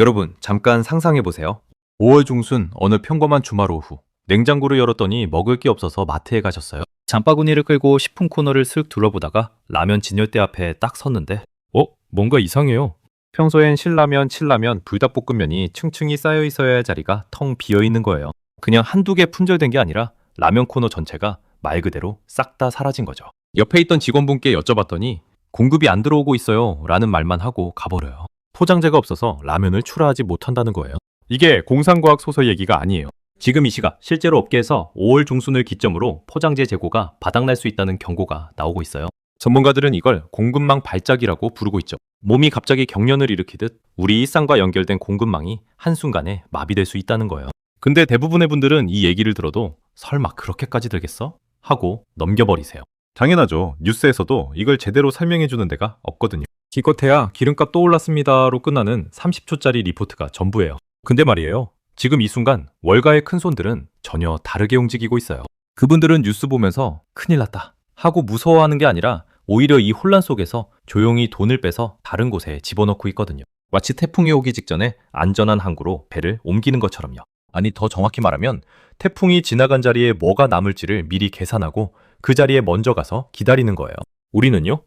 여러분, 잠깐 상상해보세요. 5월 중순 어느 평범한 주말 오후, 냉장고를 열었더니 먹을 게 없어서 마트에 가셨어요. 장바구니를 끌고 식품 코너를 슥 둘러보다가 라면 진열대 앞에 딱 섰는데, 뭔가 이상해요. 평소엔 신라면, 칠라면, 불닭볶음면이 층층이 쌓여 있어야 할 자리가 텅 비어 있는 거예요. 그냥 한두 개 품절된 게 아니라 라면 코너 전체가 말 그대로 싹 다 사라진 거죠. 옆에 있던 직원분께 여쭤봤더니 공급이 안 들어오고 있어요 라는 말만 하고 가버려요. 포장재가 없어서 라면을 출하하지 못한다는 거예요. 이게 공상과학 소설 얘기가 아니에요. 지금 이 시각 실제로 업계에서 5월 중순을 기점으로 포장재 재고가 바닥날 수 있다는 경고가 나오고 있어요. 전문가들은 이걸 공급망 발작이라고 부르고 있죠. 몸이 갑자기 경련을 일으키듯 우리 일상과 연결된 공급망이 한순간에 마비될 수 있다는 거예요. 근데 대부분의 분들은 이 얘기를 들어도 설마 그렇게까지 들겠어? 하고 넘겨버리세요. 당연하죠. 뉴스에서도 이걸 제대로 설명해주는 데가 없거든요. 기껏해야 기름값 또 올랐습니다로 끝나는 30초짜리 리포트가 전부예요. 근데 말이에요. 지금 이 순간 월가의 큰손들은 전혀 다르게 움직이고 있어요. 그분들은 뉴스 보면서 큰일 났다 하고 무서워하는 게 아니라 오히려 이 혼란 속에서 조용히 돈을 빼서 다른 곳에 집어넣고 있거든요. 마치 태풍이 오기 직전에 안전한 항구로 배를 옮기는 것처럼요. 아니, 더 정확히 말하면 태풍이 지나간 자리에 뭐가 남을지를 미리 계산하고 그 자리에 먼저 가서 기다리는 거예요. 우리는요?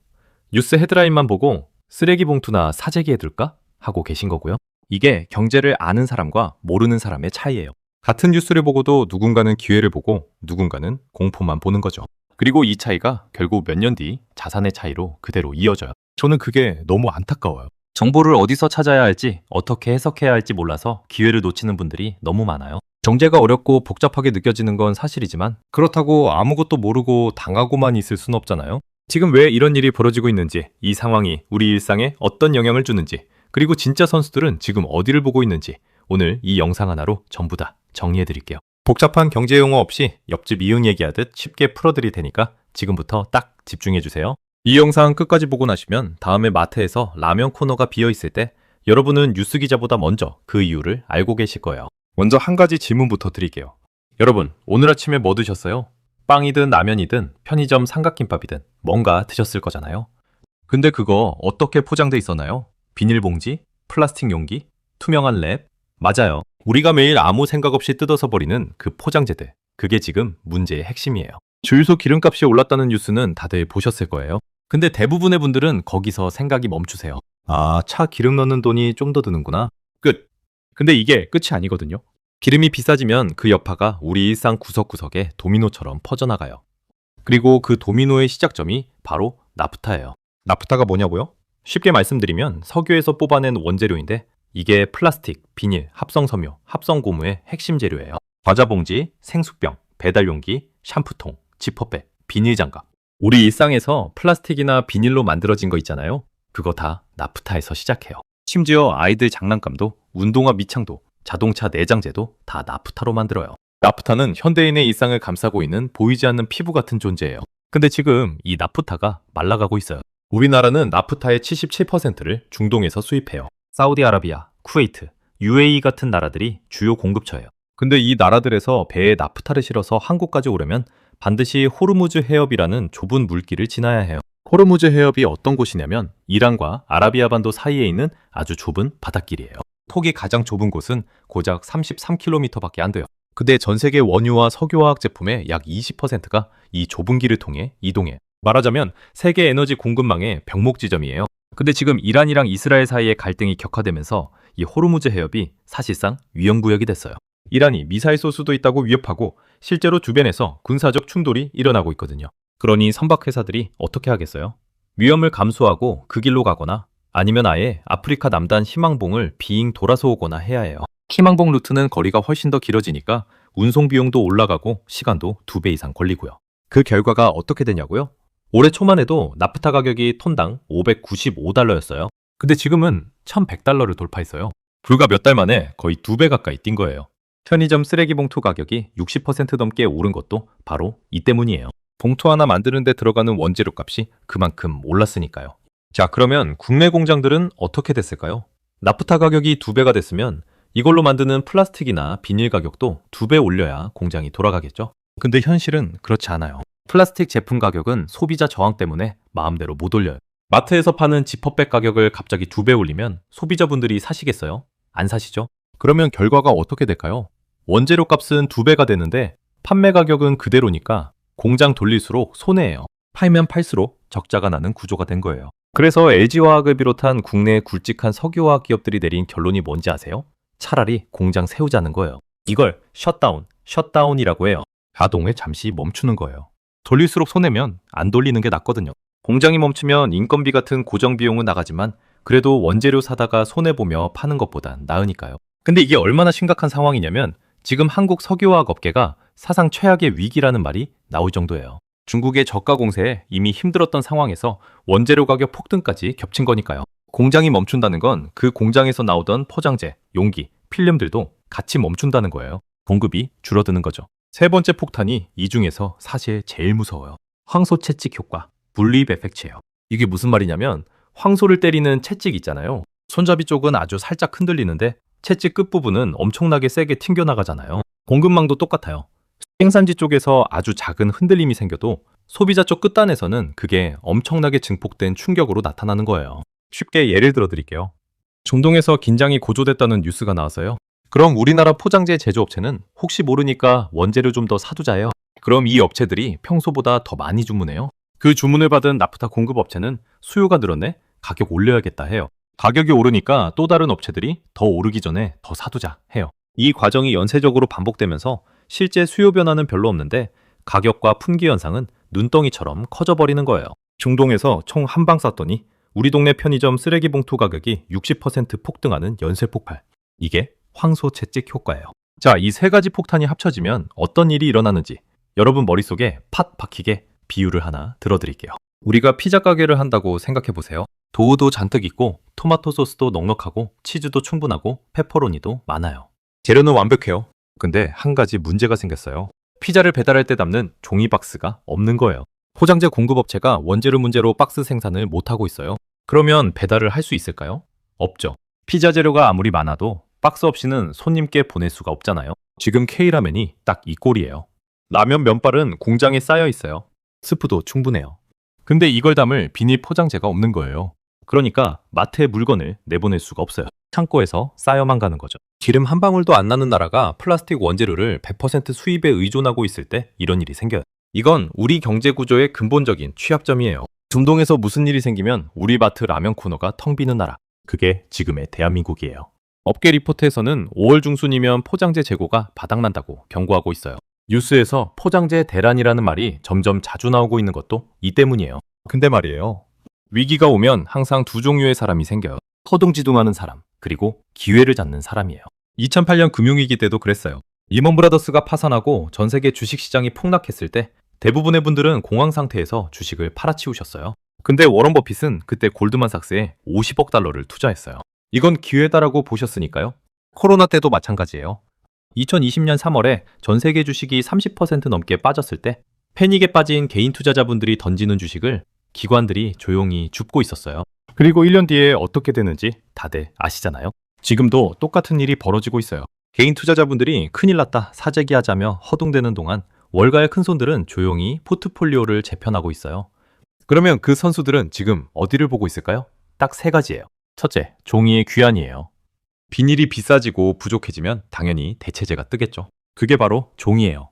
뉴스 헤드라인만 보고 쓰레기 봉투나 사재기에 둘까? 하고 계신 거고요. 이게 경제를 아는 사람과 모르는 사람의 차이예요. 같은 뉴스를 보고도 누군가는 기회를 보고 누군가는 공포만 보는 거죠. 그리고 이 차이가 결국 몇 년 뒤 자산의 차이로 그대로 이어져요. 저는 그게 너무 안타까워요. 정보를 어디서 찾아야 할지, 어떻게 해석해야 할지 몰라서 기회를 놓치는 분들이 너무 많아요. 정제가 어렵고 복잡하게 느껴지는 건 사실이지만 그렇다고 아무것도 모르고 당하고만 있을 순 없잖아요. 지금 왜 이런 일이 벌어지고 있는지, 이 상황이 우리 일상에 어떤 영향을 주는지, 그리고 진짜 선수들은 지금 어디를 보고 있는지 오늘 이 영상 하나로 전부 다 정리해드릴게요. 복잡한 경제 용어 없이 옆집 이응 얘기하듯 쉽게 풀어드릴 테니까 지금부터 딱 집중해주세요. 이 영상 끝까지 보고 나시면 다음에 마트에서 라면 코너가 비어있을 때 여러분은 뉴스 기자보다 먼저 그 이유를 알고 계실 거예요. 먼저 한 가지 질문부터 드릴게요. 여러분, 오늘 아침에 뭐 드셨어요? 빵이든 라면이든 편의점 삼각김밥이든 뭔가 드셨을 거잖아요. 근데 그거 어떻게 포장돼 있었나요? 비닐봉지? 플라스틱 용기? 투명한 랩? 맞아요. 우리가 매일 아무 생각 없이 뜯어서 버리는 그 포장재들. 그게 지금 문제의 핵심이에요. 주유소 기름값이 올랐다는 뉴스는 다들 보셨을 거예요. 근데 대부분의 분들은 거기서 생각이 멈추세요. 아, 차 기름 넣는 돈이 좀 더 드는구나. 끝. 근데 이게 끝이 아니거든요. 기름이 비싸지면 그 여파가 우리 일상 구석구석에 도미노처럼 퍼져나가요. 그리고 그 도미노의 시작점이 바로 나프타예요. 나프타가 뭐냐고요? 쉽게 말씀드리면 석유에서 뽑아낸 원재료인데 이게 플라스틱, 비닐, 합성섬유, 합성고무의 핵심 재료예요. 과자봉지, 생수병, 배달용기, 샴푸통, 지퍼백, 비닐장갑. 우리 일상에서 플라스틱이나 비닐로 만들어진 거 있잖아요. 그거 다 나프타에서 시작해요. 심지어 아이들 장난감도, 운동화 밑창도, 자동차 내장재도 다 나프타로 만들어요. 나프타는 현대인의 일상을 감싸고 있는 보이지 않는 피부 같은 존재예요. 근데 지금 이 나프타가 말라가고 있어요. 우리나라는 나프타의 77%를 중동에서 수입해요. 사우디아라비아, 쿠웨이트, UAE 같은 나라들이 주요 공급처예요. 근데 이 나라들에서 배에 나프타를 실어서 한국까지 오려면 반드시 호르무즈 해협이라는 좁은 물길을 지나야 해요. 호르무즈 해협이 어떤 곳이냐면 이란과 아라비아 반도 사이에 있는 아주 좁은 바닷길이에요. 폭이 가장 좁은 곳은 고작 33km밖에 안 돼요. 근데 전 세계 원유와 석유화학 제품의 약 20%가 이 좁은 길을 통해 이동해요. 말하자면 세계 에너지 공급망의 병목 지점이에요. 근데 지금 이란이랑 이스라엘 사이의 갈등이 격화되면서 이 호르무즈 해협이 사실상 위험구역이 됐어요. 이란이 미사일 쏠 수도 있다고 위협하고 실제로 주변에서 군사적 충돌이 일어나고 있거든요. 그러니 선박회사들이 어떻게 하겠어요? 위험을 감수하고 그 길로 가거나 아니면 아예 아프리카 남단 희망봉을 비행 돌아서 오거나 해야 해요. 희망봉 루트는 거리가 훨씬 더 길어지니까 운송 비용도 올라가고 시간도 2배 이상 걸리고요. 그 결과가 어떻게 되냐고요? 올해 초만 해도 나프타 가격이 톤당 595달러였어요. 근데 지금은 1100달러를 돌파했어요. 불과 몇 달 만에 거의 2배 가까이 뛴 거예요. 편의점 쓰레기 봉투 가격이 60% 넘게 오른 것도 바로 이 때문이에요. 봉투 하나 만드는 데 들어가는 원재료 값이 그만큼 올랐으니까요. 자, 그러면 국내 공장들은 어떻게 됐을까요? 나프타 가격이 2배가 됐으면 이걸로 만드는 플라스틱이나 비닐 가격도 2배 올려야 공장이 돌아가겠죠? 근데 현실은 그렇지 않아요. 플라스틱 제품 가격은 소비자 저항 때문에 마음대로 못 올려요. 마트에서 파는 지퍼백 가격을 갑자기 2배 올리면 소비자분들이 사시겠어요? 안 사시죠? 그러면 결과가 어떻게 될까요? 원재료 값은 2배가 되는데 판매 가격은 그대로니까 공장 돌릴수록 손해예요. 팔면 팔수록 적자가 나는 구조가 된 거예요. 그래서 LG화학을 비롯한 국내 굵직한 석유화학 기업들이 내린 결론이 뭔지 아세요? 차라리 공장 세우자는 거예요. 이걸 셧다운이라고 해요. 가동을 잠시 멈추는 거예요. 돌릴수록 손해면 안 돌리는 게 낫거든요. 공장이 멈추면 인건비 같은 고정 비용은 나가지만 그래도 원재료 사다가 손해보며 파는 것보단 나으니까요. 근데 이게 얼마나 심각한 상황이냐면 지금 한국 석유화학 업계가 사상 최악의 위기라는 말이 나올 정도예요. 중국의 저가 공세에 이미 힘들었던 상황에서 원재료 가격 폭등까지 겹친 거니까요. 공장이 멈춘다는 건 그 공장에서 나오던 포장재, 용기, 필름들도 같이 멈춘다는 거예요. 공급이 줄어드는 거죠. 세 번째 폭탄이 이 중에서 사실 제일 무서워요. 황소 채찍 효과, 분리입 에펙트예요. 이게 무슨 말이냐면 황소를 때리는 채찍 있잖아요. 손잡이 쪽은 아주 살짝 흔들리는데 채찍 끝부분은 엄청나게 세게 튕겨나가잖아요. 공급망도 똑같아요. 생산지 쪽에서 아주 작은 흔들림이 생겨도 소비자 쪽 끝단에서는 그게 엄청나게 증폭된 충격으로 나타나는 거예요. 쉽게 예를 들어 드릴게요. 중동에서 긴장이 고조됐다는 뉴스가 나왔어요. 그럼 우리나라 포장재 제조업체는 혹시 모르니까 원재료 좀 더 사두자예요. 그럼 이 업체들이 평소보다 더 많이 주문해요. 그 주문을 받은 나프타 공급업체는 수요가 늘었네? 가격 올려야겠다 해요. 가격이 오르니까 또 다른 업체들이 더 오르기 전에 더 사두자 해요. 이 과정이 연쇄적으로 반복되면서 실제 수요 변화는 별로 없는데 가격과 품귀 현상은 눈덩이처럼 커져버리는 거예요. 중동에서 총 한 방 쐈더니 우리 동네 편의점 쓰레기 봉투 가격이 60% 폭등하는 연쇄 폭발. 이게 황소 채찍 효과예요. 자, 이 세 가지 폭탄이 합쳐지면 어떤 일이 일어나는지 여러분 머릿속에 팥 박히게 비유를 하나 들어드릴게요. 우리가 피자 가게를 한다고 생각해 보세요. 도우도 잔뜩 있고 토마토 소스도 넉넉하고 치즈도 충분하고 페퍼로니도 많아요. 재료는 완벽해요. 근데 한 가지 문제가 생겼어요. 피자를 배달할 때 담는 종이 박스가 없는 거예요. 포장재 공급업체가 원재료 문제로 박스 생산을 못하고 있어요. 그러면 배달을 할 수 있을까요? 없죠. 피자 재료가 아무리 많아도 박스 없이는 손님께 보낼 수가 없잖아요. 지금 K라면이 딱 이 꼴이에요. 라면 면발은 공장에 쌓여 있어요. 스프도 충분해요. 근데 이걸 담을 비닐 포장재가 없는 거예요. 그러니까 마트에 물건을 내보낼 수가 없어요. 창고에서 쌓여만 가는 거죠. 기름 한 방울도 안 나는 나라가 플라스틱 원재료를 100% 수입에 의존하고 있을 때 이런 일이 생겨요. 이건 우리 경제 구조의 근본적인 취약점이에요. 중동에서 무슨 일이 생기면 우리 마트 라면 코너가 텅 비는 나라. 그게 지금의 대한민국이에요. 업계 리포트에서는 5월 중순이면 포장재 재고가 바닥난다고 경고하고 있어요. 뉴스에서 포장재 대란이라는 말이 점점 자주 나오고 있는 것도 이 때문이에요. 근데 말이에요. 위기가 오면 항상 두 종류의 사람이 생겨요. 허둥지둥하는 사람, 그리고 기회를 잡는 사람이에요. 2008년 금융위기 때도 그랬어요. 리먼 브라더스가 파산하고 전 세계 주식시장이 폭락했을 때 대부분의 분들은 공황 상태에서 주식을 팔아치우셨어요. 근데 워런 버핏은 그때 골드만삭스에 50억 달러를 투자했어요. 이건 기회다라고 보셨으니까요. 코로나 때도 마찬가지예요. 2020년 3월에 전 세계 주식이 30% 넘게 빠졌을 때 패닉에 빠진 개인 투자자분들이 던지는 주식을 기관들이 조용히 줍고 있었어요. 그리고 1년 뒤에 어떻게 되는지 다들 아시잖아요. 지금도 똑같은 일이 벌어지고 있어요. 개인 투자자분들이 큰일 났다 사재기하자며 허둥대는 동안 월가의 큰손들은 조용히 포트폴리오를 재편하고 있어요. 그러면 그 선수들은 지금 어디를 보고 있을까요? 딱 세 가지예요. 첫째, 종이의 귀환이에요. 비닐이 비싸지고 부족해지면 당연히 대체재가 뜨겠죠. 그게 바로 종이예요.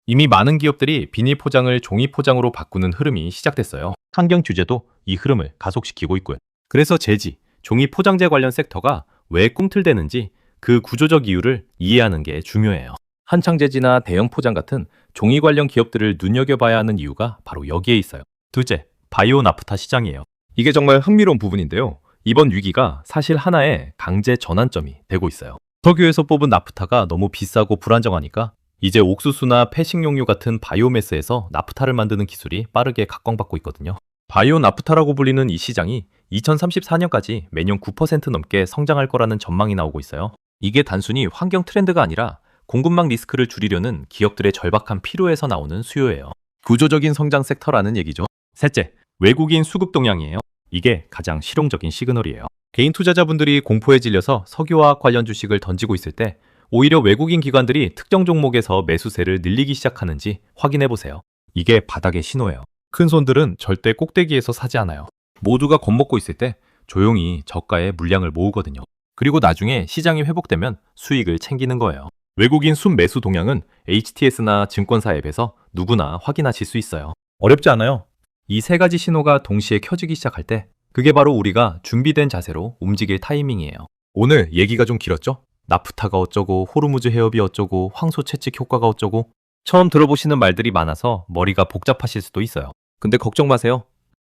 이미 많은 기업들이 비닐 포장을 종이 포장으로 바꾸는 흐름이 시작됐어요. 환경 규제도 이 흐름을 가속시키고 있고요. 그래서 재지, 종이 포장재 관련 섹터가 왜 꿈틀대는지 그 구조적 이유를 이해하는 게 중요해요. 한창재지나 대형 포장 같은 종이 관련 기업들을 눈여겨봐야 하는 이유가 바로 여기에 있어요. 둘째, 바이오 나프타 시장이에요. 이게 정말 흥미로운 부분인데요. 이번 위기가 사실 하나의 강제 전환점이 되고 있어요. 석유에서 뽑은 나프타가 너무 비싸고 불안정하니까 이제 옥수수나 폐식용유 같은 바이오매스에서 나프타를 만드는 기술이 빠르게 각광받고 있거든요. 바이오 나프타라고 불리는 이 시장이 2034년까지 매년 9% 넘게 성장할 거라는 전망이 나오고 있어요. 이게 단순히 환경 트렌드가 아니라 공급망 리스크를 줄이려는 기업들의 절박한 필요에서 나오는 수요예요. 구조적인 성장 섹터라는 얘기죠. 셋째, 외국인 수급 동향이에요. 이게 가장 실용적인 시그널이에요. 개인 투자자분들이 공포에 질려서 석유화학 관련 주식을 던지고 있을 때 오히려 외국인 기관들이 특정 종목에서 매수세를 늘리기 시작하는지 확인해 보세요. 이게 바닥의 신호예요. 큰 손들은 절대 꼭대기에서 사지 않아요. 모두가 겁먹고 있을 때 조용히 저가의 물량을 모으거든요. 그리고 나중에 시장이 회복되면 수익을 챙기는 거예요. 외국인 순매수 동향은 HTS나 증권사 앱에서 누구나 확인하실 수 있어요. 어렵지 않아요. 이 세 가지 신호가 동시에 켜지기 시작할 때 그게 바로 우리가 준비된 자세로 움직일 타이밍이에요. 오늘 얘기가 좀 길었죠? 나프타가 어쩌고 호르무즈 해협이 어쩌고 황소 채찍 효과가 어쩌고 처음 들어보시는 말들이 많아서 머리가 복잡하실 수도 있어요. 근데 걱정 마세요.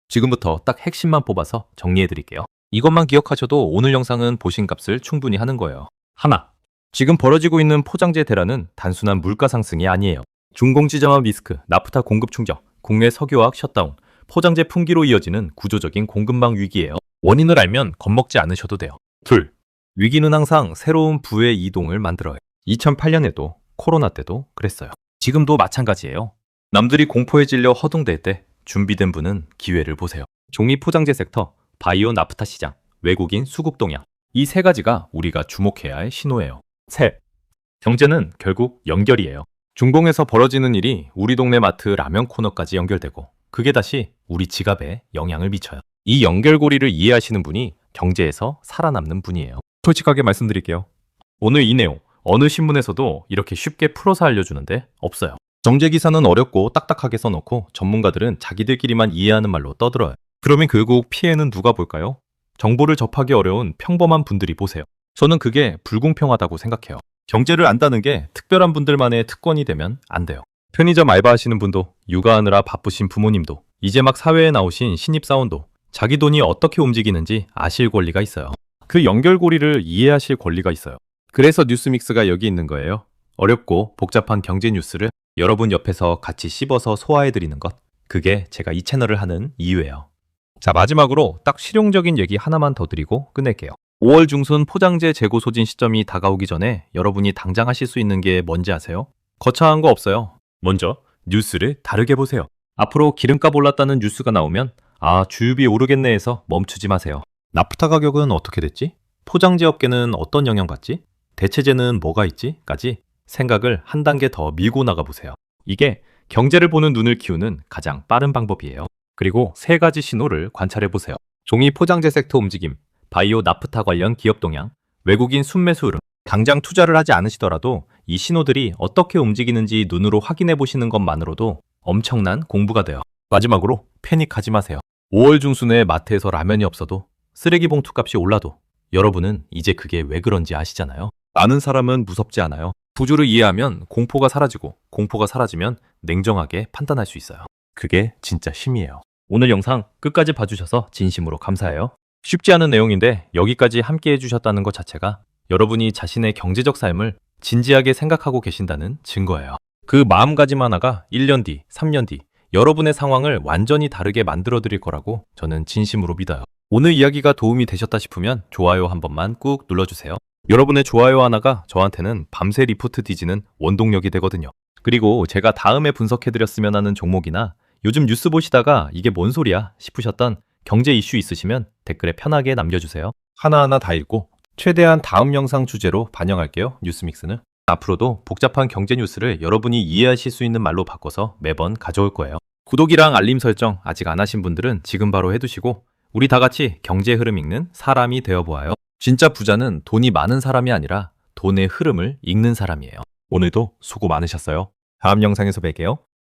지금부터 딱 핵심만 뽑아서 정리해드릴게요. 이것만 기억하셔도 오늘 영상은 보신 값을 충분히 하는 거예요. 하나, 지금 벌어지고 있는 포장재 대란은 단순한 물가 상승이 아니에요. 중공지자만 리스크, 나프타 공급 충격, 국내 석유화학 셧다운, 포장재 품귀로 이어지는 구조적인 공급망 위기예요. 원인을 알면 겁먹지 않으셔도 돼요. 둘, 위기는 항상 새로운 부의 이동을 만들어요. 2008년에도 코로나 때도 그랬어요. 지금도 마찬가지예요. 남들이 공포에 질려 허둥댈 때 준비된 분은 기회를 보세요. 종이 포장재 섹터, 바이오 나프타 시장, 외국인 수급 동향. 이 세 가지가 우리가 주목해야 할 신호예요. 셋, 경제는 결국 연결이에요. 중공에서 벌어지는 일이 우리 동네 마트 라면 코너까지 연결되고 그게 다시 우리 지갑에 영향을 미쳐요. 이 연결고리를 이해하시는 분이 경제에서 살아남는 분이에요. 솔직하게 말씀드릴게요. 오늘 이 내용 어느 신문에서도 이렇게 쉽게 풀어서 알려주는데 없어요. 정제기사는 어렵고 딱딱하게 써놓고 전문가들은 자기들끼리만 이해하는 말로 떠들어요. 그러면 결국 피해는 누가 볼까요? 정보를 접하기 어려운 평범한 분들이 보세요. 저는 그게 불공평하다고 생각해요. 경제를 안다는 게 특별한 분들만의 특권이 되면 안 돼요. 편의점 알바하시는 분도, 육아하느라 바쁘신 부모님도, 이제 막 사회에 나오신 신입사원도 자기 돈이 어떻게 움직이는지 아실 권리가 있어요. 그 연결고리를 이해하실 권리가 있어요. 그래서 뉴스믹스가 여기 있는 거예요. 어렵고 복잡한 경제 뉴스를 여러분 옆에서 같이 씹어서 소화해드리는 것. 그게 제가 이 채널을 하는 이유예요. 자, 마지막으로 딱 실용적인 얘기 하나만 더 드리고 끝낼게요. 5월 중순 포장재 재고 소진 시점이 다가오기 전에 여러분이 당장 하실 수 있는 게 뭔지 아세요? 거창한 거 없어요. 먼저 뉴스를 다르게 보세요. 앞으로 기름값 올랐다는 뉴스가 나오면 주유비 오르겠네 해서 멈추지 마세요. 나프타 가격은 어떻게 됐지? 포장재 업계는 어떤 영향 받지? 대체재는 뭐가 있지? 까지 생각을 한 단계 더 밀고 나가 보세요. 이게 경제를 보는 눈을 키우는 가장 빠른 방법이에요. 그리고 세 가지 신호를 관찰해 보세요. 종이 포장재 섹터 움직임, 바이오 나프타 관련 기업 동향, 외국인 순매수 흐름. 당장 투자를 하지 않으시더라도 이 신호들이 어떻게 움직이는지 눈으로 확인해 보시는 것만으로도 엄청난 공부가 돼요. 마지막으로 패닉하지 마세요. 5월 중순에 마트에서 라면이 없어도 쓰레기 봉투 값이 올라도 여러분은 이제 그게 왜 그런지 아시잖아요. 아는 사람은 무섭지 않아요. 구조를 이해하면 공포가 사라지고 공포가 사라지면 냉정하게 판단할 수 있어요. 그게 진짜 힘이에요. 오늘 영상 끝까지 봐주셔서 진심으로 감사해요. 쉽지 않은 내용인데 여기까지 함께 해주셨다는 것 자체가 여러분이 자신의 경제적 삶을 진지하게 생각하고 계신다는 증거예요. 그 마음가짐 하나가 1년 뒤, 3년 뒤 여러분의 상황을 완전히 다르게 만들어 드릴 거라고 저는 진심으로 믿어요. 오늘 이야기가 도움이 되셨다 싶으면 좋아요 한 번만 꾹 눌러주세요. 여러분의 좋아요 하나가 저한테는 밤새 리포트 뒤지는 원동력이 되거든요. 그리고 제가 다음에 분석해드렸으면 하는 종목이나 요즘 뉴스 보시다가 이게 뭔 소리야 싶으셨던 경제 이슈 있으시면 댓글에 편하게 남겨주세요. 하나하나 다 읽고 최대한 다음 영상 주제로 반영할게요. 뉴스믹스는. 앞으로도 복잡한 경제 뉴스를 여러분이 이해하실 수 있는 말로 바꿔서 매번 가져올 거예요. 구독이랑 알림 설정 아직 안 하신 분들은 지금 바로 해두시고 우리 다 같이 경제 흐름 읽는 사람이 되어보아요. 진짜 부자는 돈이 많은 사람이 아니라 돈의 흐름을 읽는 사람이에요. 오늘도 수고 많으셨어요. 다음 영상에서 뵐게요.